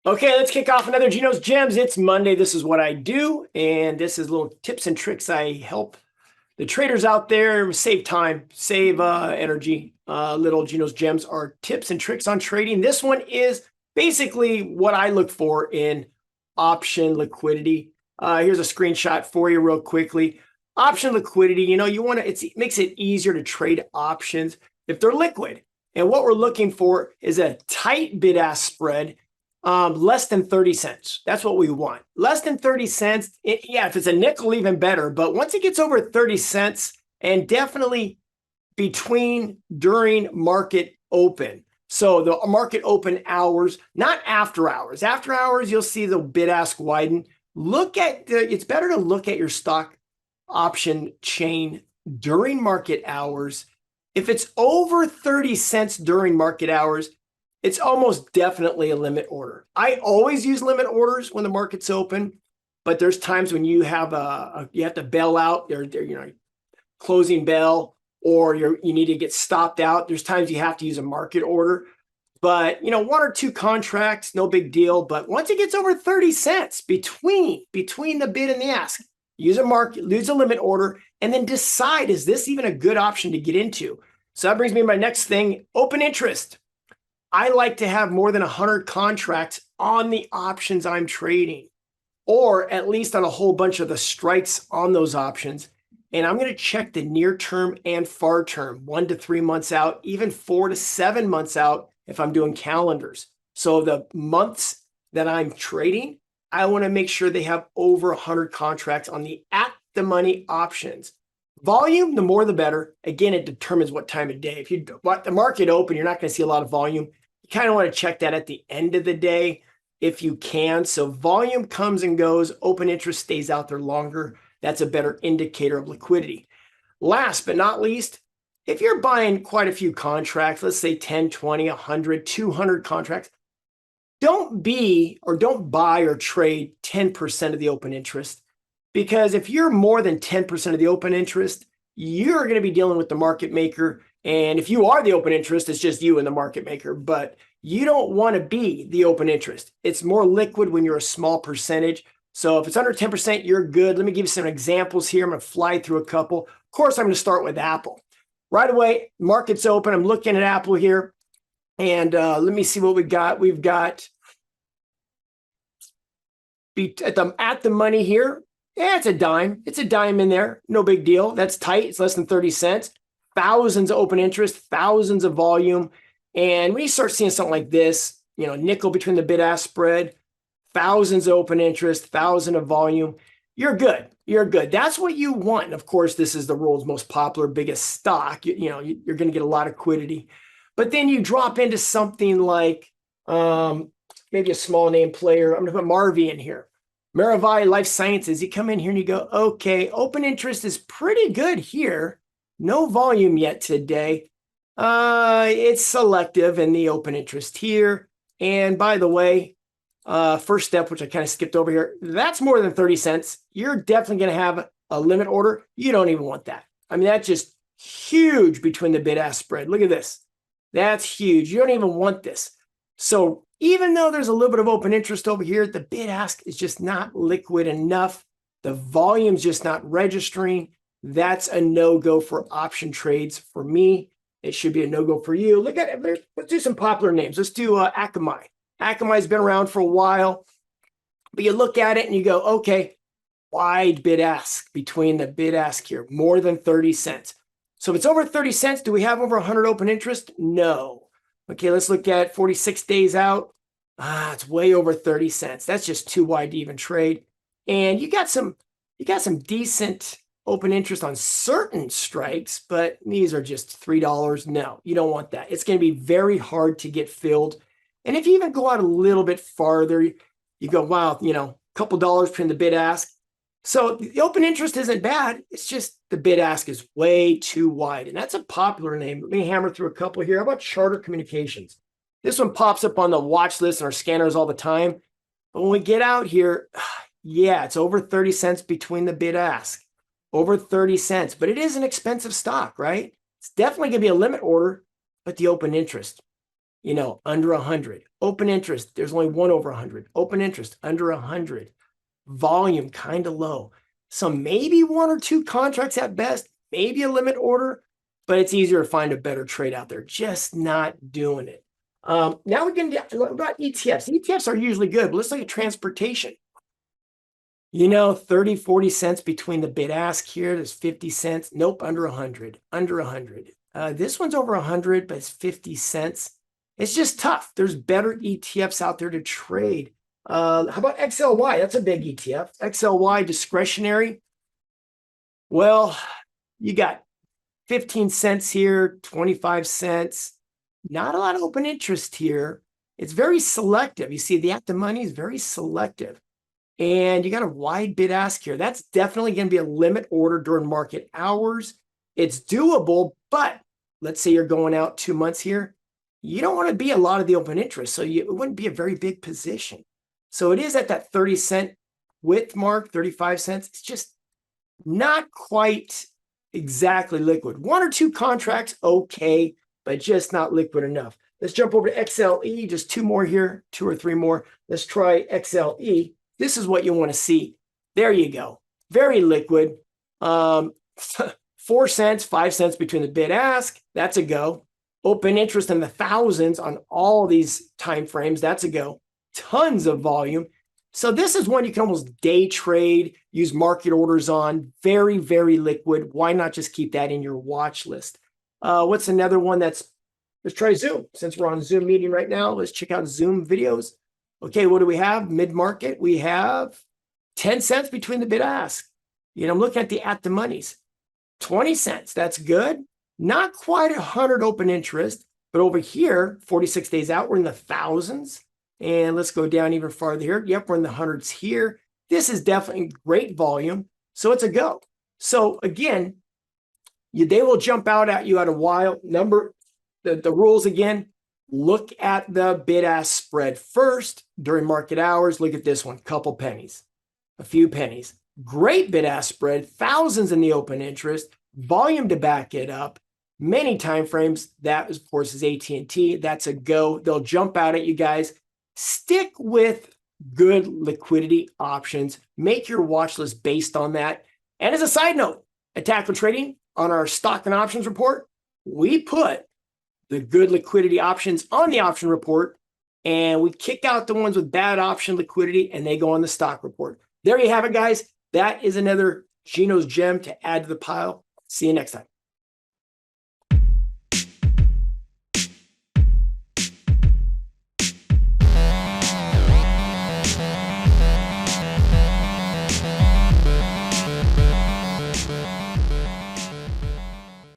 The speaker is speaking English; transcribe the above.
Okay, let's kick off another Gino's Gems. It's Monday. This is what I do, and this is little tips and tricks I help the traders out there save time, save energy. Little Gino's Gems are tips and tricks on trading. This one is basically what I look for in option liquidity. Here's a screenshot for you real quickly. Option liquidity, you want to, it makes it easier to trade options if they're liquid. And what we're looking for is a tight bid-ask spread, less than 30 cents. That's what we want. Less than 30 cents. Yeah, if it's a nickel, even better. But once it gets over 30 cents, and definitely during market open. So the market open hours, not after hours. After hours, you'll see the bid ask widen. It's better to look at your stock option chain during market hours. If it's over 30 cents during market hours, it's almost definitely a limit order. I always use limit orders when the market's open, but there's times when you have you have to bail out, closing bell, or you need to get stopped out. There's times you have to use a market order, but one or two contracts, no big deal. But once it gets over 30 cents between the bid and the ask, use a limit order, and then decide, is this even a good option to get into? So that brings me to my next thing, open interest. I like to have more than 100 contracts on the options I'm trading, or at least on a whole bunch of the strikes on those options. And I'm going to check the near term and far term, 1 to 3 months out, even 4 to 7 months out if I'm doing calendars. So the months that I'm trading, I want to make sure they have over 100 contracts on the at the money options. Volume, the more the better. Again, it determines what time of day. If you want the market open, you're not going to see a lot of volume. You kind of want to check that at the end of the day if you can. So volume comes and goes. Open interest stays out there longer. That's a better indicator of liquidity. Last but not least, if you're buying quite a few contracts, let's say 10, 20, 100, 200 contracts, don't buy or trade 10% of the open interest. Because if you're more than 10% of the open interest, you're going to be dealing with the market maker. And if you are the open interest, it's just you and the market maker. But you don't want to be the open interest. It's more liquid when you're a small percentage. So if it's under 10%, you're good. Let me give you some examples here. I'm going to fly through a couple. Of course, I'm going to start with Apple. Right away, market's open. I'm looking at Apple here. And let me see what we got. We've got at the money here. Yeah, it's a dime. It's a dime in there. No big deal. That's tight. It's less than 30 cents. Thousands of open interest, thousands of volume. And when you start seeing something like this, nickel between the bid-ask spread, thousands of open interest, thousand of volume, you're good. You're good. That's what you want. And of course, this is the world's most popular, biggest stock. You're going to get a lot of liquidity. But then you drop into something like maybe a small name player. I'm going to put Marvy in here. Maravai Life Sciences, you come in here and you go, okay, open interest is pretty good here. No volume yet today. It's selective in the open interest here. And by the way, first step, which I kind of skipped over here, that's more than 30 cents. You're definitely going to have a limit order. You don't even want that. I mean, that's just huge between the bid-ask spread. Look at this. That's huge. You don't even want this. So even though there's a little bit of open interest over here, the bid-ask is just not liquid enough. The volume's just not registering. That's a no-go for option trades for me. It should be a no-go for you. Look at it. Let's do some popular names. Let's do Akamai. Akamai's been around for a while, but you look at it and you go, okay, wide bid-ask between the bid-ask here, more than 30 cents. So if it's over 30 cents, do we have over 100 open interest? No. Okay, let's look at 46 days out. It's way over 30 cents. That's just too wide to even trade. And you got some decent open interest on certain strikes, but these are just $3. No, you don't want that. It's going to be very hard to get filled. And if you even go out a little bit farther, you go, wow, a couple dollars between the bid ask. So the open interest isn't bad. It's just the bid ask is way too wide. And that's a popular name. Let me hammer through a couple here. How about Charter Communications? This one pops up on the watch list and our scanners all the time. But when we get out here, yeah, it's over 30 cents between the bid ask. Over 30 cents. But it is an expensive stock, right? It's definitely going to be a limit order, but the open interest. under 100. Open interest, there's only one over 100. Open interest, under 100. Volume, kind of low. So maybe one or two contracts at best, maybe a limit order, but it's easier to find a better trade out there. Just not doing it. Now we can get about ETFs. ETFs are usually good, but let's look at transportation. 30, 40 cents between the bid ask here. There's 50 cents. Nope, under 100. Under 100. This one's over 100, but it's 50 cents. It's just tough. There's better ETFs out there to trade. How about XLY? That's a big ETF. XLY discretionary. Well, you got 15 cents here, 25 cents. Not a lot of open interest here. It's very selective. You see, the at the money is very selective. And you got a wide bid ask here. That's definitely going to be a limit order during market hours. It's doable, but let's say you're going out 2 months here. You don't want to be a lot of the open interest, so it wouldn't be a very big position. So it is at that 30-cent width mark, 35 cents. It's just not quite exactly liquid. One or two contracts, okay, but just not liquid enough. Let's jump over to XLE, just two more here, 2 or 3 more. Let's try XLE. This is what you want to see. There you go. Very liquid. 4 cents, 5 cents between the bid ask. That's a go. Open interest in the thousands on all these time frames. That's a go. Tons of volume. So this is one you can almost day trade, use market orders on. Very, very liquid. Why not just keep that in your watch list? What's another one let's try Zoom. Since we're on Zoom meeting right now, let's check out Zoom videos. Okay, what do we have? Mid-market, we have 10 cents between the bid ask. I'm looking at the monies. 20 cents, that's good. Not quite 100 open interest, but over here, 46 days out, we're in the thousands. And let's go down even farther here. Yep, we're in the hundreds here. This is definitely great volume, so it's a go. So again, they will jump out at you at a while. The rules again, look at the bid-ask spread first during market hours. Look at this one, couple pennies, a few pennies. Great bid-ask spread, thousands in the open interest, volume to back it up, many time frames. That, of course, is AT&T. That's a go. They'll jump out at you guys. Stick with good liquidity options. Make your watch list based on that. And as a side note, at Tactical Trading, on our stock and options report, we put the good liquidity options on the option report, and we kick out the ones with bad option liquidity, and they go on the stock report. There you have it, guys. That is another Gino's gem to add to the pile. See you next time.